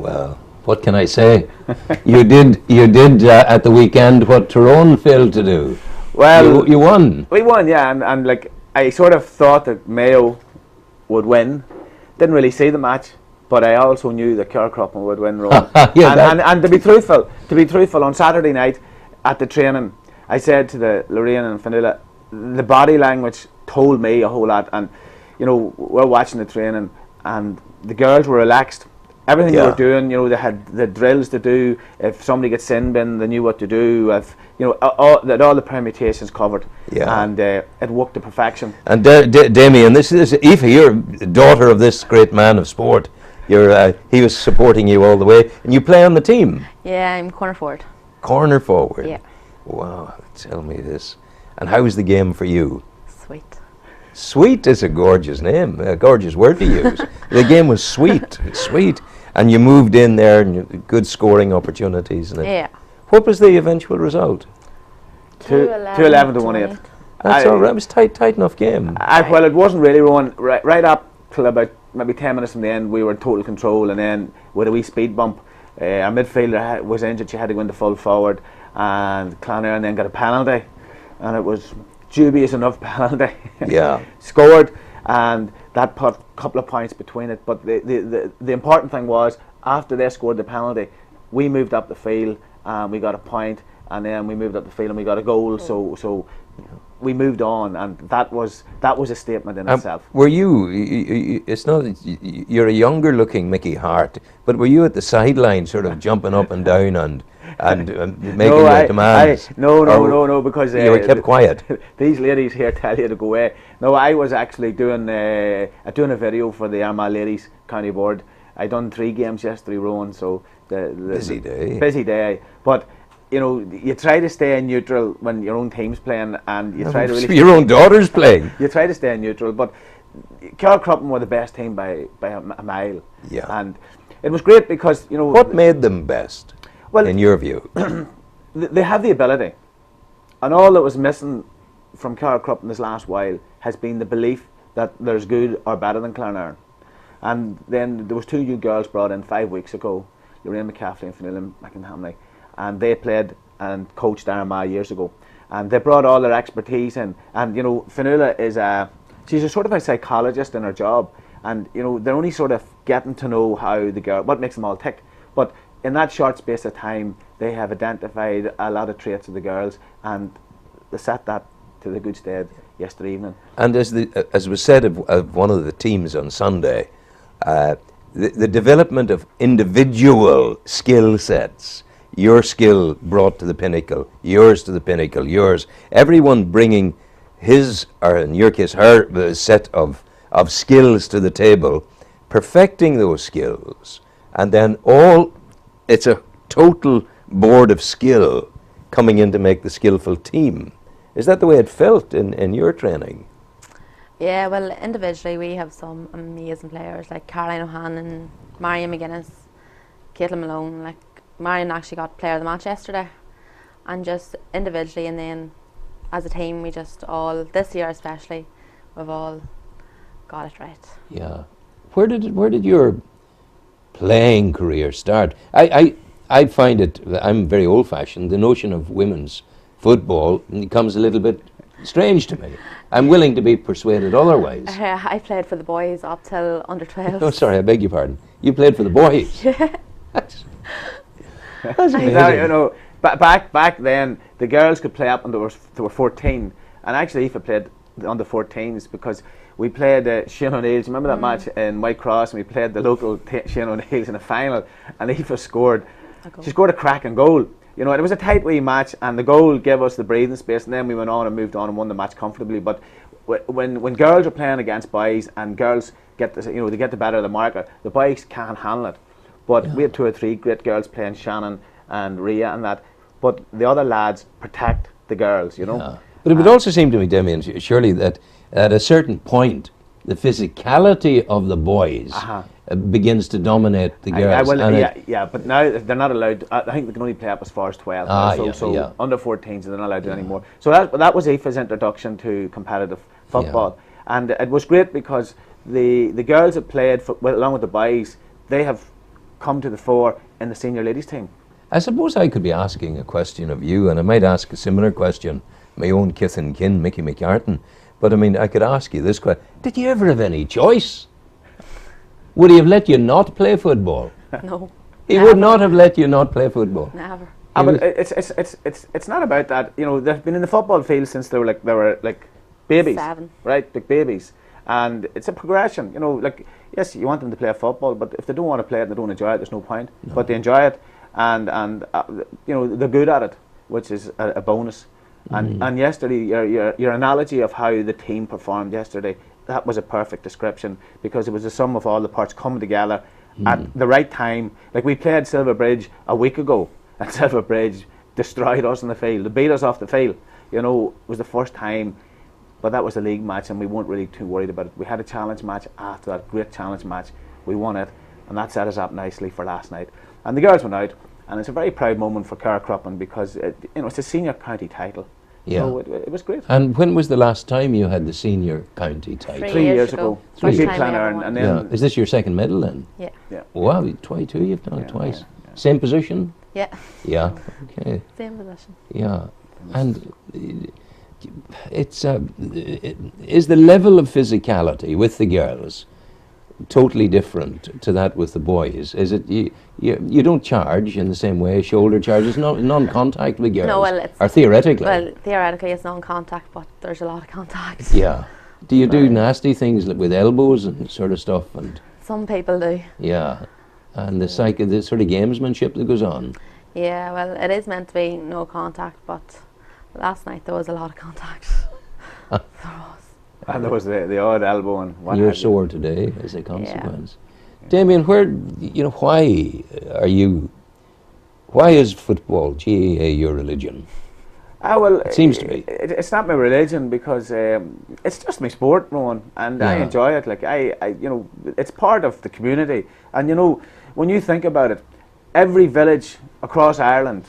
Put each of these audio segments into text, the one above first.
Well, what can I say? You did at the weekend what Tyrone failed to do. Well, you won. We won, yeah, and like I sort of thought that Mayo would win. Didn't really see the match, but I also knew that Caircroppin would win, Rowan. and to be truthful, on Saturday night at the training, I said to the Lorraine and Fionnuala, the body language told me a whole lot, and we're watching the training, and the girls were relaxed. Everything they were doing, they had the drills to do. If somebody gets sin bin, they knew what to do. If all the permutations covered, and it worked to perfection. And Damien, this is Aoife, you're daughter of this great man of sport. He was supporting you all the way, and you play on the team. Yeah, I'm corner forward. Corner forward. Yeah. Wow, tell me this. And how was the game for you? Sweet. Sweet is a gorgeous name, a gorgeous word to use. The game was sweet, sweet. And you moved in there, and good scoring opportunities. Yeah. What was the eventual result? 2-11 to 1-8. That's all right. It was tight enough game. Well, it wasn't really, Rowan. Right up till about maybe 10 minutes from the end, we were in total control, and then with a wee speed bump, our midfielder was injured. She had to go into full forward, and Clonard then got a penalty, and it was dubious enough penalty. Yeah. Scored, and that put a couple of points between it. But the important thing was, after they scored the penalty, we moved up the field and we got a point, and then we moved up the field and we got a goal. So we moved on, and that was a statement in itself. Were you? It's not. You're a younger looking Mickey Hart, but were you at the sideline, sort of jumping up and down and making your demands? No, because you were kept quiet. These ladies here tell you to go away. No, I was actually doing a video for the Armagh Ladies County Board. I done 3 games yesterday, Rowan. So busy day. But you try to stay neutral when your own team's playing, and you try to really. Your own daughter's playing. You try to stay neutral, but Caircroppin were the best team by a mile. Yeah. And it was great because What made them best? Well, in your view, they have the ability, and all that was missing from Caircroppin this last while has been the belief that there's good or better than Clonard. And then there was 2 new girls brought in 5 weeks ago, Lorraine McCaffrey and Fionnuala McInhamley, and they played and coached Armagh years ago, and they brought all their expertise in. And Fionnuala she's a sort of a psychologist in her job, and they're only sort of getting to know how the girl, what makes them all tick. But in that short space of time, they have identified a lot of traits of the girls, and they set that to the good stead yesterday evening. And as was said of one of the teams on Sunday, the development of individual skill sets, your skill brought to the pinnacle, yours to the pinnacle, yours, everyone bringing his, or in your case her, set of skills to the table, perfecting those skills, and then it's a total board of skill coming in to make the skillful team. Is that the way it felt in your training? Yeah, well, individually we have some amazing players like Caroline O'Hanlon, Marion McGuinness, Caitlin Malone. Like Marion actually got player of the match yesterday, and just individually, and then as a team, we just all, this year especially, we've all got it right. Yeah. Where did your playing career start? I find it, I'm very old-fashioned, the notion of women's football comes a little bit strange to me. I'm willing to be persuaded otherwise. I played for the boys up till under 12. Oh, sorry, I beg your pardon. You played for the boys? Yeah. That's amazing. Now, back then, the girls could play up until they were 14, and actually Aoife played under 14s because we played Shane O'Neill's. Remember that match in White Cross, and we played the local Shane O'Neill's in a final, and Aoife scored. She scored a cracking goal. It was a tight wee match, and the goal gave us the breathing space, and then we went on and moved on and won the match comfortably. But when girls are playing against boys, and girls get they get the better of the market, the boys can't handle it. But we had 2 or 3 great girls playing, Shannon and Rhea and that. But the other lads protect the girls, Yeah. But it would also seem to me, Damien, surely that at a certain point, the physicality of the boys begins to dominate the girls. But now they're not allowed. I think they can only play up as far as 12. Under 14s they're not allowed to do anymore. So that was Aoife's introduction to competitive football, and it was great because the girls that played along with the boys, they have come to the fore in the senior ladies team. I suppose I could be asking a question of you, and I might ask a similar question, my own kith and kin, Mickey McCartan. But I mean, I could ask you this question: did you ever have any choice? Would he have let you not play football? No. He Never. would not have let you not play football. Never. But it's not about that. You know, they've been in the football field since they were like babies, 7. right? Like babies, and it's a progression. You know, like yes, you want them to play football, but if they don't want to play it and they don't enjoy it, there's no point. No. But they enjoy it, and you know, they're good at it, which is a bonus. And yesterday, your analogy of how the team performed yesterday, that was a perfect description, because it was the sum of all the parts coming together at the right time. Like we played Silverbridge a week ago, and Silverbridge destroyed us in the field. They beat us off the field. You know, it was the first time, but that was a league match, and we weren't really too worried about it. We had a challenge match after that, great challenge match. We won it, and that set us up nicely for last night. And the girls went out, and it's a very proud moment for Carrickcruppen, because it's a senior county title. Yeah. So it was great. And when was the last time you had the senior county title? 3 years ago. First We beat time we Clonard, ever won. and then Is this your second medal then? Yeah. Wow, twice too. You've done it twice. yeah. Same position? Yeah. Yeah. Okay. Same position. Yeah. And it's is the level of physicality with the girls totally different to that with the boys? Is it you don't charge in the same way, shoulder charges, non-contact with girls? No, well, it's or theoretically? Well, theoretically it's non-contact, but there's a lot of contact. Yeah. Do you do nasty things with elbows and sort of stuff? And Some people do. yeah. And the sort of gamesmanship that goes on. Yeah, well, it is meant to be no contact, but last night there was a lot of contact. There was. and there was the odd elbow and what You're have you. sore today as a consequence. Damien, why is football, GAA, your religion? Well, It seems to be. It's not my religion, because it's just my sport, Rowan, and I Yeah. enjoy it. Like it's part of the community, and when you think about it, every village across Ireland,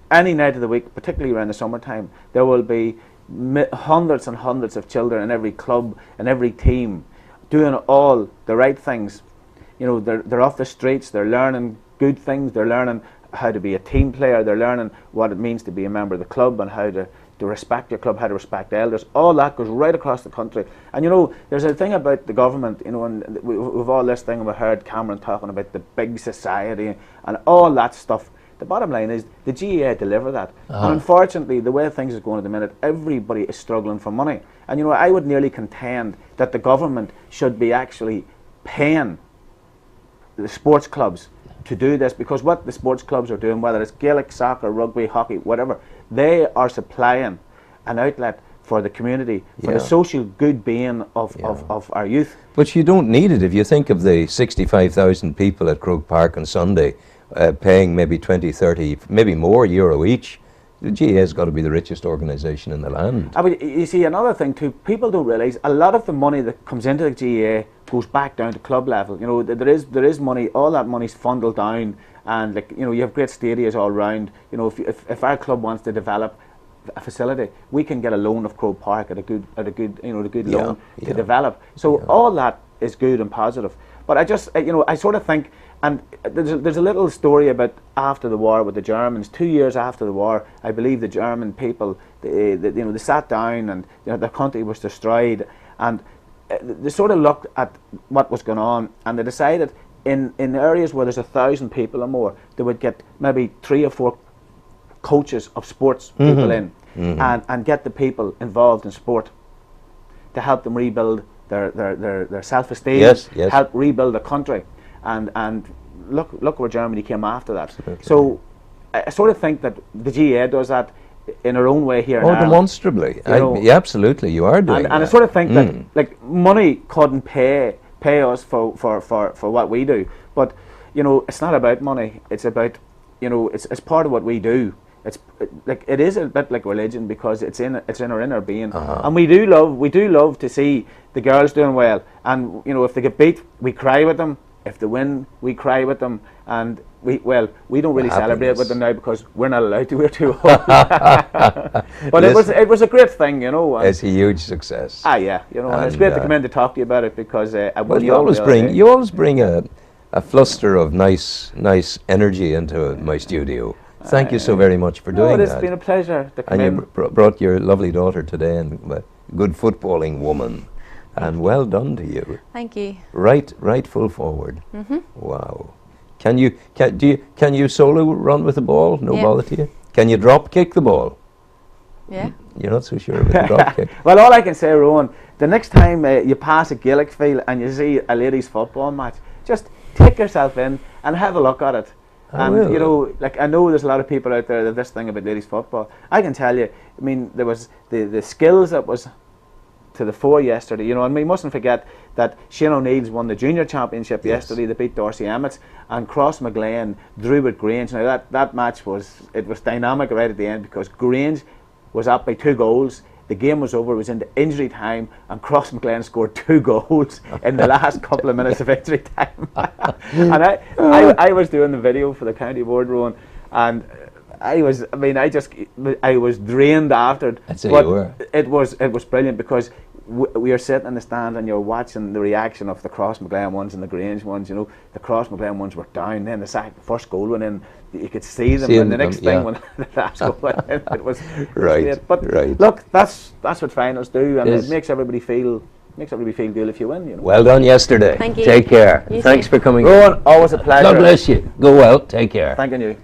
any night of the week, particularly around the summertime, there will be hundreds and hundreds of children in every club and every team doing all the right things. You know, they're off the streets, they're learning good things, they're learning how to be a team player, they're learning what it means to be a member of the club and how to respect your club, how to respect elders. All that goes right across the country. And there's a thing about the government, and we've all this thing, we heard Cameron talking about the big society and all that stuff. The bottom line is the GAA deliver that. And unfortunately, the way things are going at the minute, everybody is struggling for money. And I would nearly contend that the government should be actually paying the sports clubs to do this, because what the sports clubs are doing, whether it's Gaelic, soccer, rugby, hockey, whatever, they are supplying an outlet for the community, for the social good being of our youth. But you don't need it if you think of the 65,000 people at Croke Park on Sunday paying maybe 20, 30, maybe more euro each. The GAA has got to be the richest organisation in the land. But you see, another thing too, people don't realise a lot of the money that comes into the GAA goes back down to club level. There is money, all that money's funneled down, and you have great stadiums all round. If our club wants to develop a facility, we can get a loan of Croke Park at a good loan to develop. So all that is good and positive. But I just I sort of think, and there's a little story about after the war with the Germans. 2 years after the war, I believe the German people they sat down, and the country was destroyed, and they sort of looked at what was going on, and they decided in areas where there's 1,000 people or more, they would get maybe 3 or 4 coaches of sports people in, and get the people involved in sport to help them rebuild their self-esteem, help rebuild the country, and look where Germany came after that. Absolutely. So I sort of think that the GAA does that in her own way here. Demonstrably. Absolutely, you are doing and I sort of think that like money couldn't pay us for what we do, but it's not about money. It's about it's part of what we do. It is a bit like religion, because it's in our inner being, and we do love to see the girls doing well, and if they get beat, we cry with them. If they win, we cry with them, and we don't really celebrate with them now, because we're not allowed to. We're too old. But it was a great thing, It's a huge success. and it's great to come in to talk to you about it, because you always bring a a fluster of nice energy into my studio. Thank you so very much for doing It's that. been a pleasure to come And in. you brought your lovely daughter today, and a good footballing woman. And well done to you. Thank you. Right full forward. Wow. Can you solo run with the ball? No Yeah. bother to you? Can you drop kick the ball? Yeah. You're not so sure about the drop kick. Well, all I can say, Rowan, the next time you pass a Gaelic field and you see a ladies' football match, just take yourself in and have a look at it. I And will. you know, like I know there's a lot of people out there that this thing about ladies' football. I can tell you, I mean, there was the skills that was to the fore yesterday. You know, and we mustn't forget that Shane O'Neill's won the junior championship yesterday. They beat Dorsey Emmets, and Cross McGlen drew with Grange. Now that match was dynamic right at the end, because Grange was up by 2 goals. The game was over, it was into injury time, and Cross McGlen scored 2 goals in the last couple of minutes of injury time. And I was doing the video for the county board, Rowan, and I was drained after it. I'd say but you were. It was brilliant, because we are sitting in the stand and you're watching the reaction of the Cross McGlen ones and the Grange ones. You know, the Cross McGlen ones were down. Then the first goal went in, you could see them. And the next thing when the last goal went in, it was Right. But Right. look, that's what finals do, and Is. it makes everybody feel good if you win. You know. Well done yesterday. Thank you. Take care. You Thanks too. for coming. Rowan, always a pleasure. God bless you. Go well. Take care. Thanking you.